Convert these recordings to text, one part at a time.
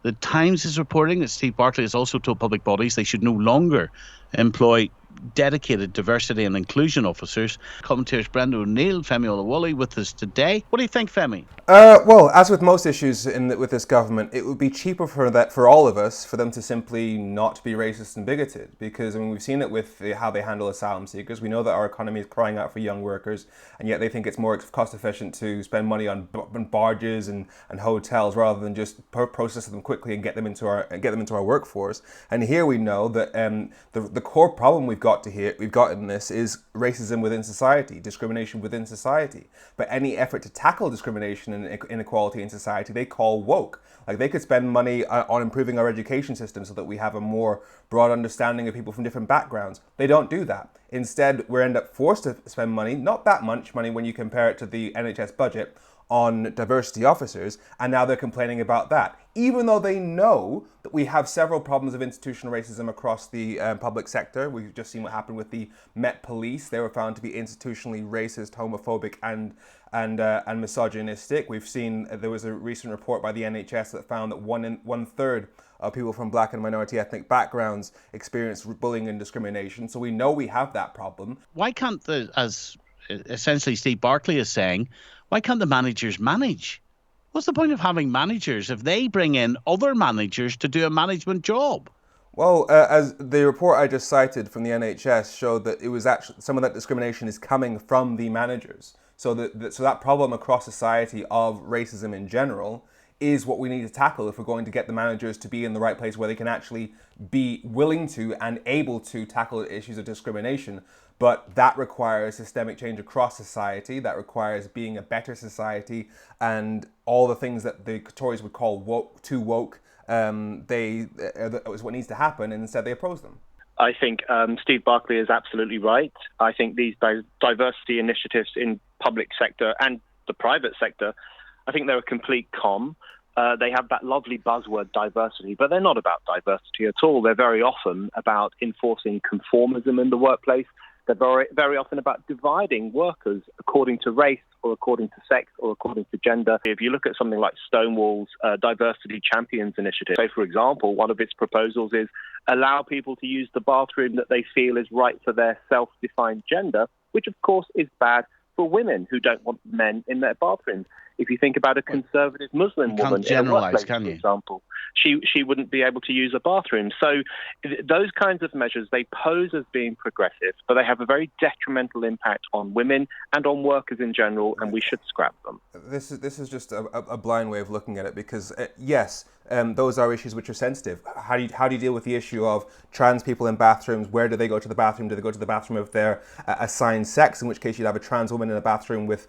The Times is reporting that Steve Barclay has also told public bodies they should no longer employ dedicated diversity and inclusion officers. Commentators Brendan O'Neill, Femi Olawale with us today. What do you think, Femi? Well, as with most issues with this government, it would be cheaper for all of us for them to simply not be racist and bigoted. Because we've seen it with how they handle asylum seekers. We know that our economy is crying out for young workers, and yet they think it's more cost efficient to spend money on barges and hotels rather than just process them quickly and get them into our workforce. And here we know that the core problem we've got in this is racism within society, discrimination within society. But any effort to tackle discrimination and inequality in society, they call woke. Like, they could spend money on improving our education system so that we have a more broad understanding of people from different backgrounds. They don't do that. Instead, we end up forced to spend money, not that much money when you compare it to the NHS budget, on diversity officers, and now they're complaining about that, even though they know that we have several problems of institutional racism across the public sector. We've just seen what happened with the Met Police. They were found to be institutionally racist, homophobic, and misogynistic. We've seen there was a recent report by the NHS that found that one third of people from black and minority ethnic backgrounds experience bullying and discrimination. So we know we have that problem. Why can't as essentially Steve Barclay is saying, why can't the managers manage? What's the point of having managers if they bring in other managers to do a management job? Well, as the report I just cited from the NHS showed that it was actually some of that discrimination is coming from the managers. So that problem across society of racism in general is what we need to tackle if we're going to get the managers to be in the right place where they can actually be willing to and able to tackle issues of discrimination. But that requires systemic change across society. That requires being a better society, and all the things that the Tories would call woke, too woke, is what needs to happen, and instead they oppose them. I think Steve Barclay is absolutely right. I think these diversity initiatives in public sector and the private sector, I think they're a complete con. They have that lovely buzzword diversity, but they're not about diversity at all. They're very often about enforcing conformism in the workplace. They're very, very often about dividing workers according to race or according to sex or according to gender. If you look at something like Stonewall's Diversity Champions Initiative, so for example, one of its proposals is allow people to use the bathroom that they feel is right for their self-defined gender, which of course is bad for women who don't want men in their bathrooms. If you think about a conservative Muslim woman in a workplace, for example, she wouldn't be able to use a bathroom. So those kinds of measures, they pose as being progressive, but they have a very detrimental impact on women and on workers in general, and we should scrap them. This is just a blind way of looking at it, because yes, those are issues which are sensitive. How do you deal with the issue of trans people in bathrooms? Where do they go to the bathroom? Do they go to the bathroom of their assigned sex, in which case you'd have a trans woman in a bathroom with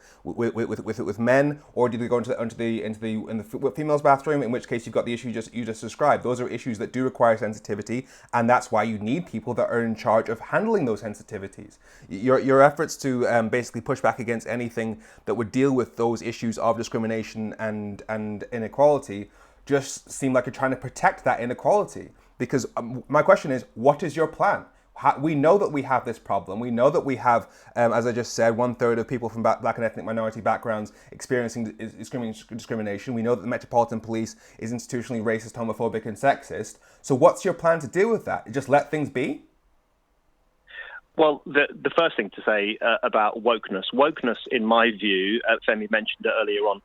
men, or do they go into the female's bathroom, in which case you've got the issue you just described? Those are issues that do require sensitivity, and that's why you need people that are in charge of handling those sensitivities. Your efforts to basically push back against anything that would deal with those issues of discrimination and inequality just seem like you're trying to protect that inequality. Because my question is, what is your plan? We know that we have this problem. We know that we have, as I just said, 1/3 of people from black and ethnic minority backgrounds experiencing discrimination. We know that the Metropolitan Police is institutionally racist, homophobic, and sexist. So what's your plan to deal with that? Just let things be? Well, the first thing to say about wokeness, in my view, Femi mentioned it earlier on,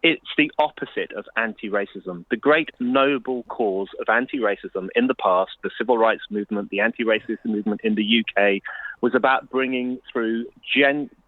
it's the opposite of anti-racism. The great noble cause of anti-racism in the past, the civil rights movement, the anti-racist movement in the UK, was about bringing through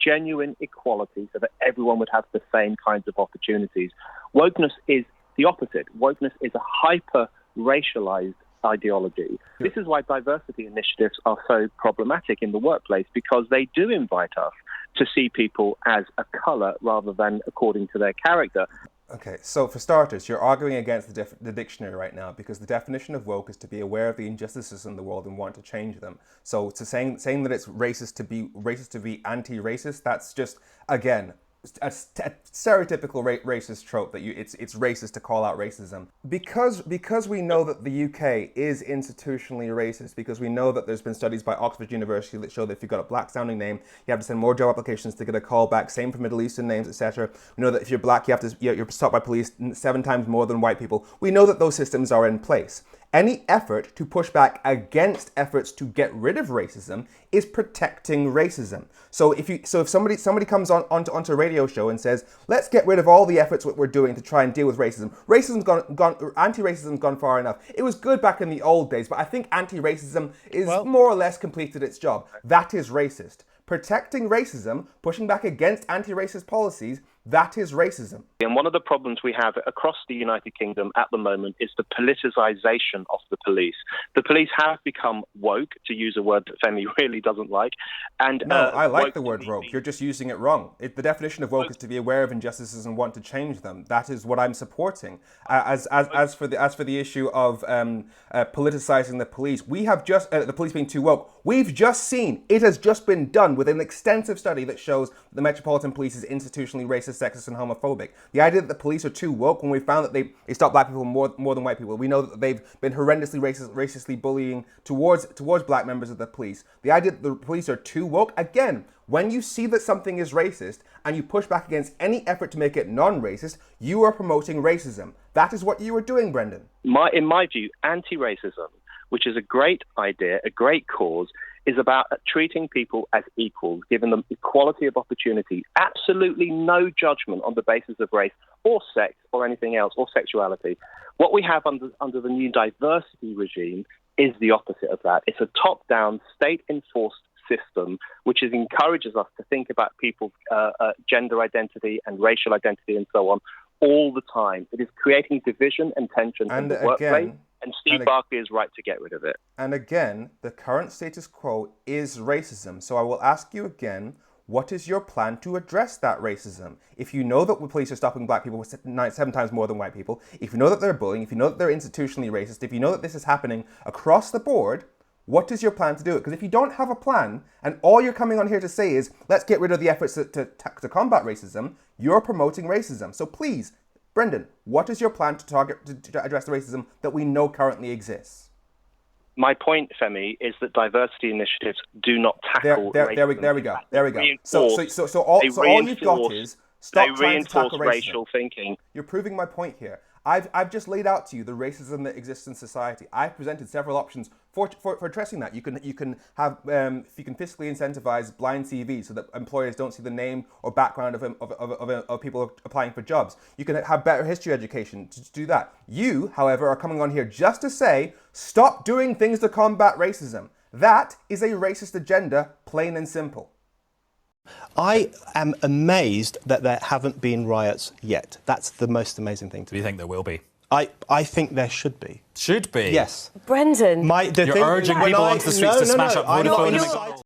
genuine equality so that everyone would have the same kinds of opportunities. Wokeness is the opposite. Wokeness is a hyper-racialized ideology. This is why diversity initiatives are so problematic in the workplace, because they do invite us to see people as a colour rather than according to their character. Okay, so for starters, you're arguing against the dictionary right now, because the definition of woke is to be aware of the injustices in the world and want to change them. So saying that it's racist to be anti-racist, that's just, again, a stereotypical racist trope that it's racist to call out racism. Because we know that the UK is institutionally racist, because we know that there's been studies by Oxford University that show that if you've got a black sounding name, you have to send more job applications to get a call back, same for Middle Eastern names, etc. We know that if you're black, you're stopped by police 7 times more than white people. We know that those systems are in place. Any effort to push back against efforts to get rid of racism is protecting racism. So if somebody comes onto a radio show and says, let's get rid of all the efforts that we're doing to try and deal with racism. Anti-racism's gone far enough. It was good back in the old days, but I think anti-racism is more or less completed its job. That is racist. Protecting racism, pushing back against anti-racist policies, that is racism. And one of the problems we have across the United Kingdom at the moment is the politicisation of the police. The police have become woke, to use a word that Femi really doesn't like. And no, I like the word woke. You're just using it wrong. The definition of woke is to be aware of injustices and want to change them. That is what I'm supporting. As for the issue of politicising the police, we have just the police being too woke. We've just seen, it has just been done with an extensive study that shows the Metropolitan Police is institutionally racist, sexist and homophobic. The idea that the police are too woke, when we found that they stop black people more than white people. We know that they've been horrendously racistly bullying towards black members of the police. The idea that the police are too woke, again, when you see that something is racist and you push back against any effort to make it non-racist, you are promoting racism. That is what you are doing, Brendan. In my view, anti-racism, which is a great idea, a great cause, is about treating people as equals, giving them equality of opportunity, absolutely no judgment on the basis of race or sex or anything else, or sexuality. What we have under the new diversity regime is the opposite of that. It's a top-down, state-enforced system which encourages us to think about people's gender identity and racial identity and so on all the time. It is creating division and tension in the workplace. And Steve Barclay is right to get rid of it. And again, the current status quo is racism. So I will ask you again, what is your plan to address that racism? If you know that the police are stopping black people 7 times more than white people, if you know that they're bullying, if you know that they're institutionally racist, if you know that this is happening across the board, what is your plan to do it? Because if you don't have a plan and all you're coming on here to say is, let's get rid of the efforts to combat racism, you're promoting racism. So please, Brendan, what is your plan to address the racism that we know currently exists? My point, Femi, is that diversity initiatives do not tackle racism. There we go. So all you've got is stop trying to tackle racism. Racial thinking. You're proving my point here. I've just laid out to you the racism that exists in society. I've presented several options for addressing that. You can fiscally incentivize blind CVs so that employers don't see the name or background of people applying for jobs. You can have better history education to do that. You, however, are coming on here just to say, stop doing things to combat racism. That is a racist agenda, plain and simple. I am amazed that there haven't been riots yet. That's the most amazing thing to me. Do you think there will be? I think there should be. Should be? Yes. Brendan. You're urging people onto the streets to smash up Vodafone.